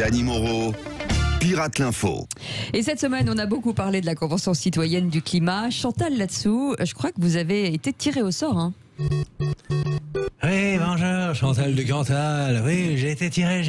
Dany Moreau, Pirate l'info. Et cette semaine, on a beaucoup parlé de la Convention citoyenne du climat. Chantal là-dessous, je crois que vous avez été tirée au sort. Hein. Oui, bonjour, Chantal de Cantal. Oui, j'ai été tiré.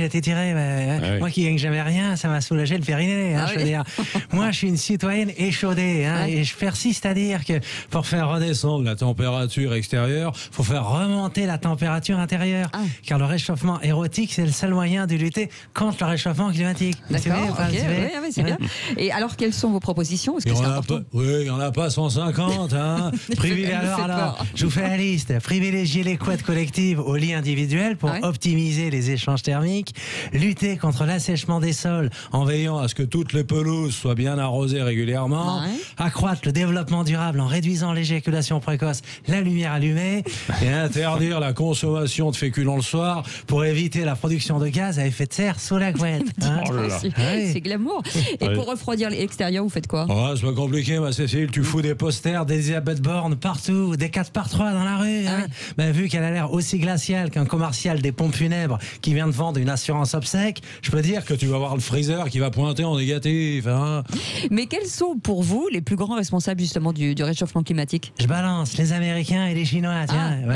Mais, Ah oui. Moi qui gagne jamais rien, ça m'a soulagé le périnée. Ah Je veux oui. dire, moi, je suis une citoyenne échaudée. Et je persiste à dire que pour faire redescendre la température extérieure, faut faire remonter la température intérieure. Car le réchauffement érotique, c'est le seul moyen de lutter contre le réchauffement climatique. Vous D'accord, savez, ok, oui, c'est bien. Et alors, quelles sont vos propositions? Est-ce que c'est important? Il n'y en a pas 150. Alors, je vous fais la liste. Privilégier les couettes collectives au lit individuel pour optimiser les échanges thermiques, lutter contre l'assèchement des sols en veillant à ce que toutes les pelouses soient bien arrosées régulièrement, accroître le développement durable en réduisant l'éjaculation précoce, la lumière allumée, et interdire la consommation de féculents le soir pour éviter la production de gaz à effet de serre sous la couette. C'est glamour. Et pour refroidir l'extérieur, vous faites quoi? C'est pas compliqué, ma Cécile. Tu fous des posters d'Elisabeth Borne partout, des 4x3 dans la rue. Vu qu'elle a l'air aussi glaciale qu'un commercial des pompes funèbres qui vient de vendre une assurance obsèque, je peux dire que tu vas voir le freezer qui va pointer en négatif. Mais quels sont pour vous les plus grands responsables justement du réchauffement climatique? Je balance les Américains et les Chinois.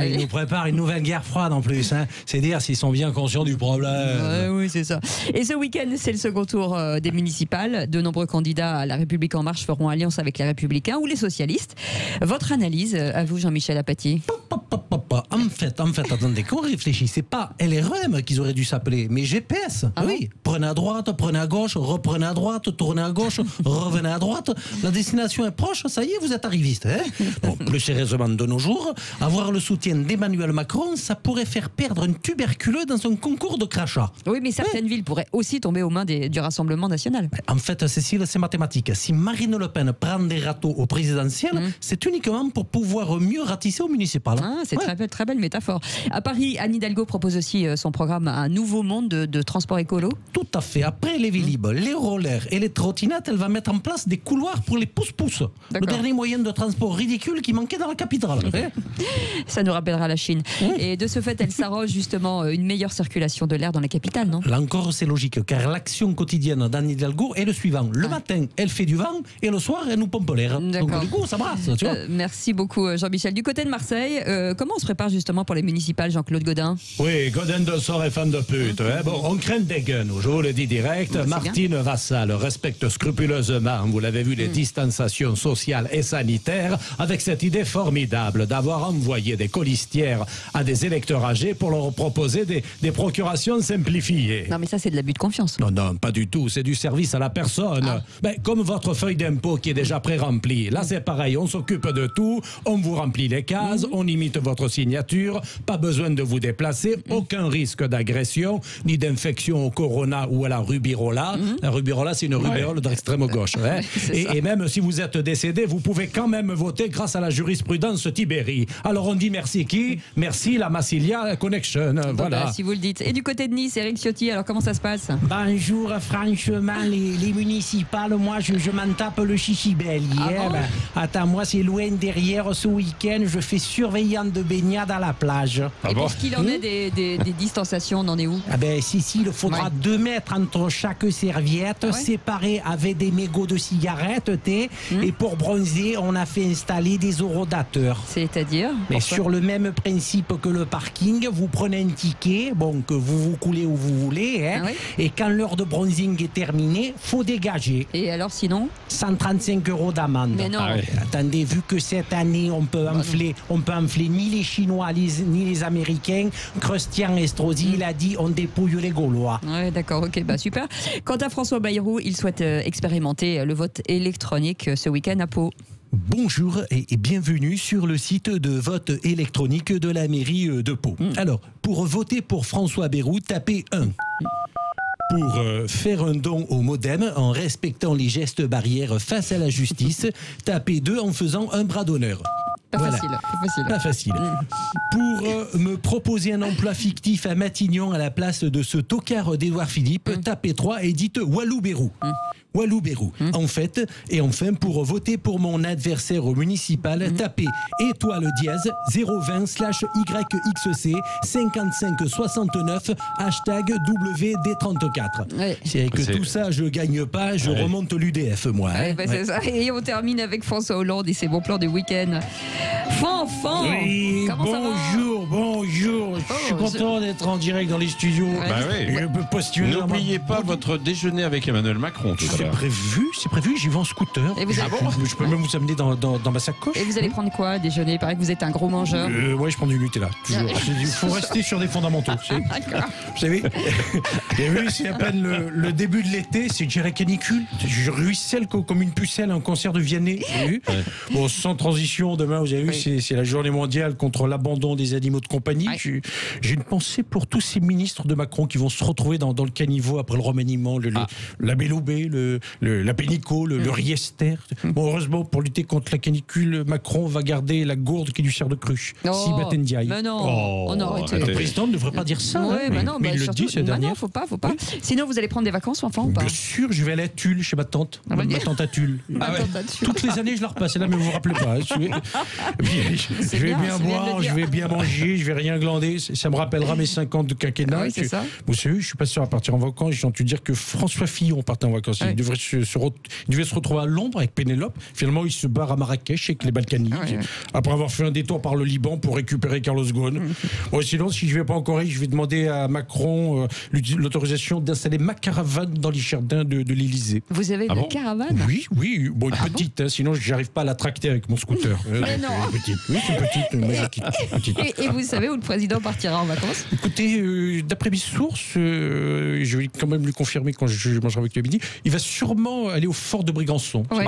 Ils nous préparent une nouvelle guerre froide en plus. C'est dire s'ils sont bien conscients du problème. Oui, c'est ça. Et ce week-end, c'est le second tour des municipales. De nombreux candidats à La République En Marche feront alliance avec les Républicains ou les socialistes. Votre analyse, à vous, Jean-Michel Apathy? En fait, attendez, qu'on réfléchit, c'est pas LREM qu'ils auraient dû s'appeler, mais GPS. Oui, prenez à droite, prenez à gauche, reprenez à droite, tournez à gauche, revenez à droite. La destination est proche, ça y est, vous êtes arriviste. Plus sérieusement, de nos jours, avoir le soutien d'Emmanuel Macron, ça pourrait faire perdre un tuberculeux dans un concours de crachat. Oui, mais certaines villes pourraient aussi tomber aux mains du Rassemblement national. En fait, Cécile, c'est mathématique. Si Marine Le Pen prend des râteaux au présidentiel, c'est uniquement pour pouvoir mieux ratisser au municipal. C'est très belle métaphore. À Paris, Anne Hidalgo propose aussi son programme Un nouveau monde de transport écolo. Tout à fait. Après les Vélib, les rollers et les trottinettes, elle va mettre en place des couloirs pour les pousse-pousse. Le dernier moyen de transport ridicule qui manquait dans la capitale. Ça nous rappellera la Chine. Et de ce fait, elle s'arroge justement une meilleure circulation de l'air dans la capitale, non? Là encore, c'est logique, car l'action quotidienne d'Anne Hidalgo est le suivant. Le matin, elle fait du vent, et le soir, elle nous pompe l'air. Donc du coup, ça brasse, tu vois. Merci beaucoup, Jean-Michel. Du côté de Marseille, comment on se prépare justement pour les municipales, Jean-Claude Gaudin? Oui, Godin de sort et fan de pute. Bon, on craint des guns, je vous le dis direct. Martine Vassal respecte scrupuleusement, vous l'avez vu, les distanciations sociales et sanitaires, avec cette idée formidable d'avoir envoyé des colistières à des électeurs âgés pour leur proposer des procurations simplifiées. Non, mais ça, c'est de l'abus de confiance. Non, pas du tout. C'est du service à la personne. Comme votre feuille d'impôt qui est déjà pré-remplie. Là, c'est pareil. On s'occupe de tout. On vous remplit les cases. On imite votre signature. Pas besoin de vous déplacer. Aucun risque d'agression, ni d'infection au corona ou à la rubirola. La rubirola, c'est une rubéole d'extrême gauche. Et même si vous êtes décédé, vous pouvez quand même voter grâce à la jurisprudence Tiberi. Alors, on dit merci qui? Merci la Massilia Connection. Voilà. Si vous le dites. Et du côté de Nice, Éric Ciotti, alors comment ça se passe? Bonjour, franchement, les municipales, moi, je m'en tape le chichibel. Attends, moi, c'est loin derrière ce week-end, je fais surveillant de baignade à la plage. Et pour ce qu'il en est des distanciations, on en est où? Si, il faudra 2 mètres entre chaque serviette, séparées avec des mégots de cigarettes, et pour bronzer, on a fait installer des orodateurs. C'est-à-dire? Mais sur le même principe que le parking, vous prenez un ticket, que vous coulez où vous voulez, et quand l'heure de bronzing est terminée, faut dégager. Et alors sinon? 135 € d'amende. Mais non. Attendez, vu que cette année, on peut enfler ni les Chinois ni les Américains, Christian Estrosi, il a dit on dépouille les Gaulois. Ouais, d'accord, ok, super. Quant à François Bayrou, il souhaite expérimenter le vote électronique ce week-end à Pau. Bonjour et bienvenue sur le site de vote électronique de la mairie de Pau. Alors, pour voter pour François Bayrou, tapez 1. Pour faire un don au MoDem en respectant les gestes barrières face à la justice, tapez 2 en faisant un bras d'honneur. Pas Voilà. facile. Pas facile. Pas facile. Pour me proposer un emploi fictif à Matignon à la place de ce tocard d'Édouard Philippe, tapez 3 et dites Walou-Bérou. Walou-Bérou. En fait, et enfin, pour voter pour mon adversaire au municipal, tapez étoile dièse 020/YXC 5569 hashtag WD34. Ouais. C'est avec tout ça, je gagne pas, je remonte l'UDF, moi. Ouais, hein. bah, c'est ça. Et on termine avec François Hollande et ses bons plans du week-end. Fanfan, Oui, comment ça va? bonjour. Je suis content d'être en direct dans les studios. Ouais. Bah oui. Je peux postuler. N'oubliez pas votre déjeuner avec Emmanuel Macron tout à C'est l'heure. prévu, j'y vais en scooter. Et vous, allez... Je peux même vous amener dans ma sacoche. Et vous allez prendre quoi à déjeuner? Il paraît que vous êtes un gros mangeur. Ouais, je prends du Nutella, toujours. Il faut rester sur des fondamentaux. D'accord. Vous savez, et oui, c'est à peine le début de l'été, c'est déjà la canicule. Je ruisselle comme une pucelle à un concert de Vianney. Vous avez vu Bon, sans transition, demain, vous avez vu, c'est la journée mondiale contre l'abandon des animaux de compagnie. Oui. J'ai une pensée pour tous ces ministres de Macron qui vont se retrouver dans le caniveau après le remaniement, la Belloubet, la Pénicaud, le Riester. Bon, heureusement, pour lutter contre la canicule, Macron va garder la gourde qui lui sert de cruche. Si Batendiaï. Mais non, Oh, on a arrêté. Le président ne devrait pas dire ça. Ouais, hein. bah non, Mais bah il le surtout, dit ces bah dernières. non, faut pas. Sinon, vous allez prendre des vacances, enfant, ou pas? Bien sûr, je vais aller à Tulle chez ma tante. Ah, bah, Ma tante à Tulle. Attends, là-dessus. Toutes les années, je la repasse. Là, mais vous vous rappelez pas. hein. Et puis, je vais bien, bien c'est bien de boire, le dire. je vais bien manger, je vais rien glander. Ça me rappellera mes 5 ans de quinquennat. Ah oui, c'est ça. Vous savez, je suis pas sûr à partir en vacances. J'ai entendu dire que François Fillon partait en vacances. Ah oui. Il devait se retrouver à Londres avec Pénélope. Finalement, il se barre à Marrakech avec les Balkaniques. Ah oui. Après avoir fait un détour par le Liban pour récupérer Carlos Ghosn. Bon, sinon, si je vais pas en Corée, je vais demander à Macron l'autorisation d'installer ma caravane dans les jardins de l'Élysée. Vous avez une caravane? Oui. Bon, une petite, hein, sinon j'arrive pas à la tracter avec mon scooter. Mais non. Une petite. Oui, c'est une petite, petite. Et vous savez où le président partira en vacances? Écoutez, d'après mes sources, je vais quand même lui confirmer quand je mangerai avec lui à midi, il va sûrement aller au fort de Brégançon. Ouais.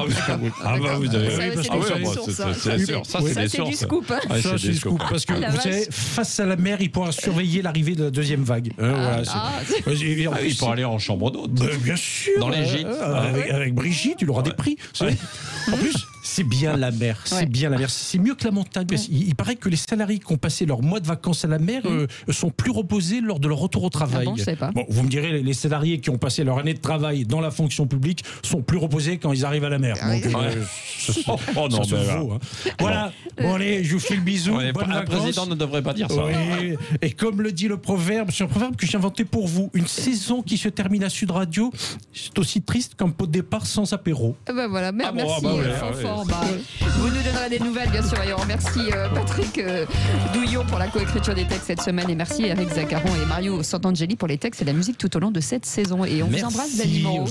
Ah bah vous avez. Ça, c'est Ah des ouais, bah, sources, ça. c'est sûr. Ça, Oui. c'est des Ça, c'est du sources. scoop, hein. Ouais, Ça, c'est des le scoop, parce que Ah, la vous vache. savez, face à la mer, il pourra surveiller l'arrivée de la deuxième vague. Voilà, et en Ah oui, plus, pour aller en chambre d'hôte. bien sûr. Dans les gîtes. Avec Brigitte, il aura des prix. Vous savez. En plus, c'est bien la mer. C'est Ouais. bien la mer. C'est mieux que la montagne. Il paraît que les salariés qui ont passé leur mois de vacances à la mer sont plus reposés lors de leur retour au travail. Ah bon, je savais pas. Bon, vous me direz, les salariés qui ont passé leur année de travail dans la fonction publique sont plus reposés quand ils arrivent à la mer. Ah oui. Donc, Oh non, ça se mais vaut, hein. Voilà. Bon, allez, je vous fais le bisou. Ouais, Bonnes un vacances. président ne devrait pas dire ça. Oui, et comme le dit le proverbe, c'est un proverbe que j'ai inventé pour vous. Une saison qui se termine à Sud Radio, c'est aussi triste qu'un pot de départ sans apéro. Ben voilà, Ah bon, merci bah ouais, Fanfan. ouais, Bah, vous nous donnerez des nouvelles, bien sûr. Et on remercie Patrick Douillon pour la coécriture des textes cette semaine. Et merci Eric Zacaron et Mario Santangeli pour les textes et la musique tout au long de cette saison. Et on vous Merci. embrasse, Dany Moreau.